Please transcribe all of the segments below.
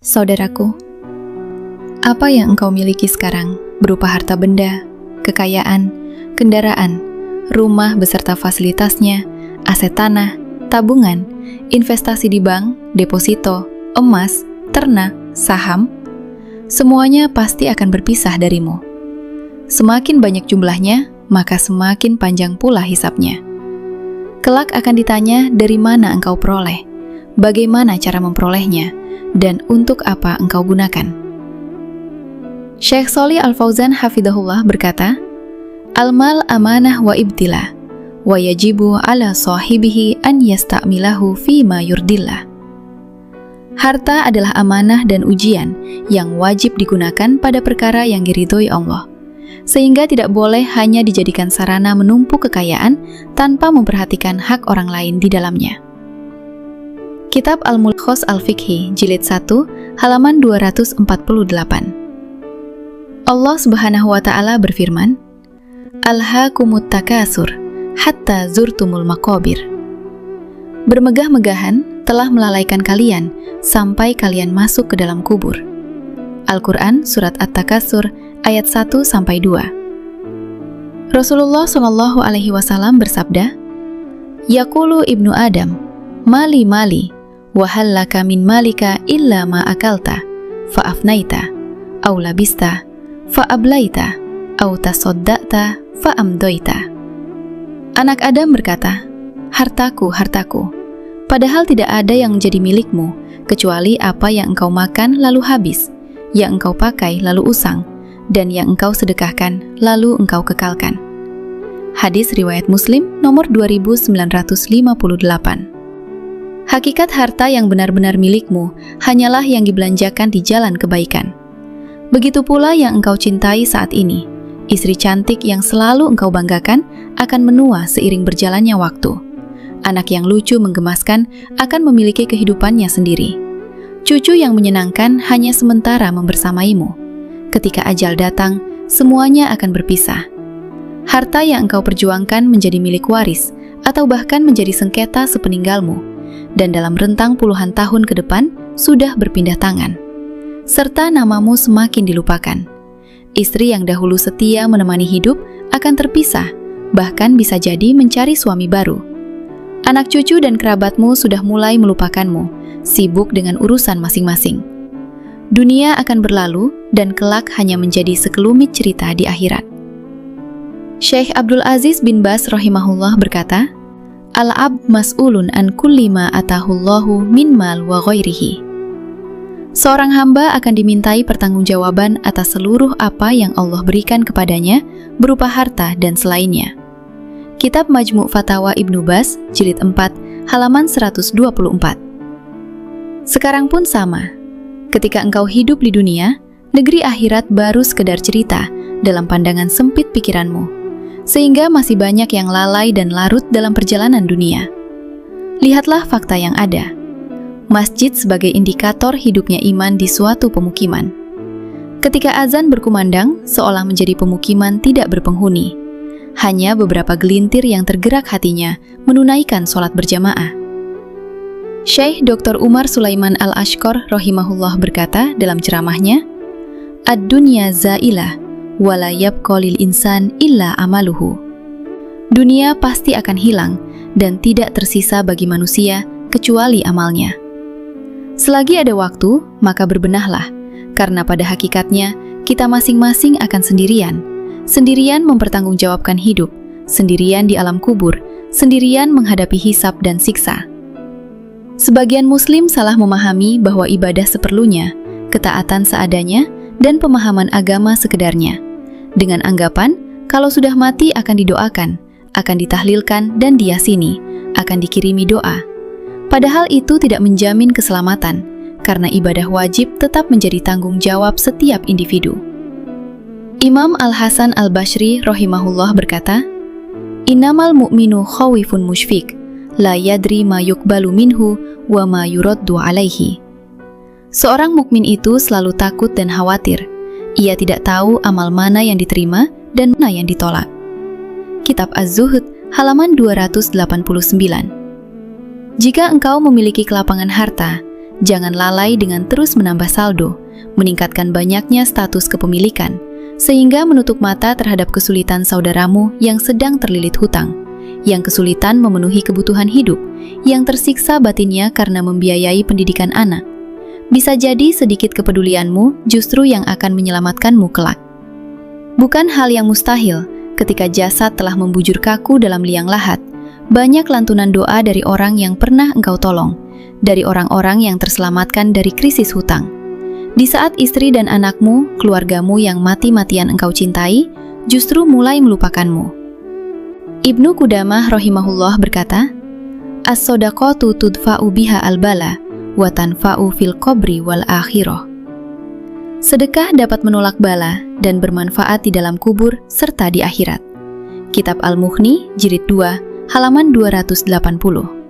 Saudaraku, apa yang engkau miliki sekarang berupa harta benda, kekayaan, kendaraan, rumah beserta fasilitasnya, aset tanah, tabungan, investasi di bank, deposito, emas, ternak, saham, semuanya pasti akan berpisah darimu. Semakin banyak jumlahnya, maka semakin panjang pula hisapnya. Kelak akan ditanya dari mana engkau peroleh, bagaimana cara memperolehnya, dan untuk apa engkau gunakan. Syekh Shalih Al-Fauzan hafidhahullah berkata, Al-mal amanah wa ibtila, wa yajibu ala sahibihi an yasta'milahu fima yurdillah. Harta adalah amanah dan ujian yang wajib digunakan pada perkara yang diridhoi Allah, sehingga tidak boleh hanya dijadikan sarana menumpuk kekayaan tanpa memperhatikan hak orang lain di dalamnya. Kitab Al-Mulkhos Al-Fiqhi, Jilid 1, halaman 248. Allah Subhanahu wa Ta'ala berfirman, Alhaakumut takasur, hatta zurtumul maqabir. Bermegah-megahan telah melalaikan kalian sampai kalian masuk ke dalam kubur. Al-Quran Surat At-Takasur ayat 1-2. Rasulullah SAW bersabda, Yaqulu ibnu Adam, mali mali, wa hal laka min malika illa ma akalta, fa afnaita, aw labista, fa ablaita, aw tasaddaqta, fa amdoita. Anak Adam berkata, hartaku, hartaku, padahal tidak ada yang menjadi milikmu, kecuali apa yang engkau makan lalu habis, yang engkau pakai lalu usang, dan yang engkau sedekahkan lalu engkau kekalkan. Hadis riwayat Muslim nomor 2958. Hakikat harta yang benar-benar milikmu hanyalah yang dibelanjakan di jalan kebaikan. Begitu pula yang engkau cintai saat ini, istri cantik yang selalu engkau banggakan akan menua seiring berjalannya waktu. Anak yang lucu menggemaskan akan memiliki kehidupannya sendiri. Cucu yang menyenangkan hanya sementara membersamaimu. Ketika ajal datang, semuanya akan berpisah. Harta yang engkau perjuangkan menjadi milik waris atau bahkan menjadi sengketa sepeninggalmu, dan dalam rentang puluhan tahun ke depan sudah berpindah tangan, serta namamu semakin dilupakan. Istri yang dahulu setia menemani hidup akan terpisah, bahkan bisa jadi mencari suami baru. Anak cucu dan kerabatmu sudah mulai melupakanmu, sibuk dengan urusan masing-masing. Dunia akan berlalu dan kelak hanya menjadi sekelumit cerita di akhirat. Syekh Abdul Aziz bin Baz rahimahullah berkata, Al-abd mas'ulun an kulli ma atahullahu min mal wa ghairihi. Seorang hamba akan dimintai pertanggungjawaban atas seluruh apa yang Allah berikan kepadanya berupa harta dan selainnya. Kitab Majmu' Fatawa Ibnu Baz, Jilid 4, halaman 124. Sekarang pun sama. Ketika engkau hidup di dunia, negeri akhirat baru sekedar cerita dalam pandangan sempit pikiranmu, sehingga masih banyak yang lalai dan larut dalam perjalanan dunia. Lihatlah fakta yang ada. Masjid sebagai indikator hidupnya iman di suatu pemukiman. Ketika azan berkumandang, seolah menjadi pemukiman tidak berpenghuni. Hanya beberapa gelintir yang tergerak hatinya menunaikan sholat berjamaah. Syekh Dr. Umar Sulaiman Al-Ashqar rahimahullah berkata dalam ceramahnya, Ad-dunya zailah, wala yabqa lil insan illa amaluhu. Dunia pasti akan hilang dan tidak tersisa bagi manusia kecuali amalnya. Selagi ada waktu, maka berbenahlah, karena pada hakikatnya kita masing-masing akan sendirian mempertanggungjawabkan hidup, sendirian di alam kubur, sendirian menghadapi hisab dan siksa. Sebagian muslim salah memahami bahwa ibadah seperlunya, ketaatan seadanya, dan pemahaman agama sekedarnya, dengan anggapan kalau sudah mati akan didoakan, akan ditahlilkan dan diyasini, akan dikirimi doa. Padahal itu tidak menjamin keselamatan, karena ibadah wajib tetap menjadi tanggung jawab setiap individu. Imam Al-Hasan Al-Bashri rahimahullah berkata, Innamal mu'minu khawifun musyfik, la yadri ma yukbalu minhu wa ma yuraddu alaihi. Seorang mukmin itu selalu takut dan khawatir. Ia tidak tahu amal mana yang diterima dan mana yang ditolak. Kitab Az-Zuhud, halaman 289. Jika engkau memiliki kelapangan harta, jangan lalai dengan terus menambah saldo, meningkatkan banyaknya status kepemilikan, sehingga menutup mata terhadap kesulitan saudaramu yang sedang terlilit hutang, yang kesulitan memenuhi kebutuhan hidup, yang tersiksa batinnya karena membiayai pendidikan anak. Bisa jadi sedikit kepedulianmu justru yang akan menyelamatkanmu kelak. Bukan hal yang mustahil, ketika jasad telah membujur kaku dalam liang lahat, banyak lantunan doa dari orang yang pernah engkau tolong, dari orang-orang yang terselamatkan dari krisis hutang. Di saat istri dan anakmu, keluargamu yang mati-matian engkau cintai, justru mulai melupakanmu. Ibnu Qudamah rahimahullah berkata, "As-sodaqatu tudfa'u biha al-bala, wa tanfa'u fil qabri wal akhirah." Sedekah dapat menolak bala dan bermanfaat di dalam kubur serta di akhirat. Kitab Al-Mughni, Jilid 2, halaman 280.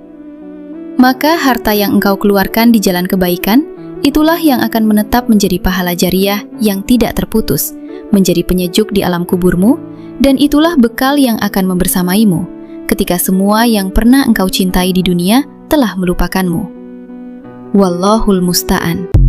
Maka harta yang engkau keluarkan di jalan kebaikan, itulah yang akan menetap menjadi pahala jariah yang tidak terputus, menjadi penyejuk di alam kuburmu, dan itulah bekal yang akan membersamaimu ketika semua yang pernah engkau cintai di dunia telah melupakanmu. Wallahul musta'an.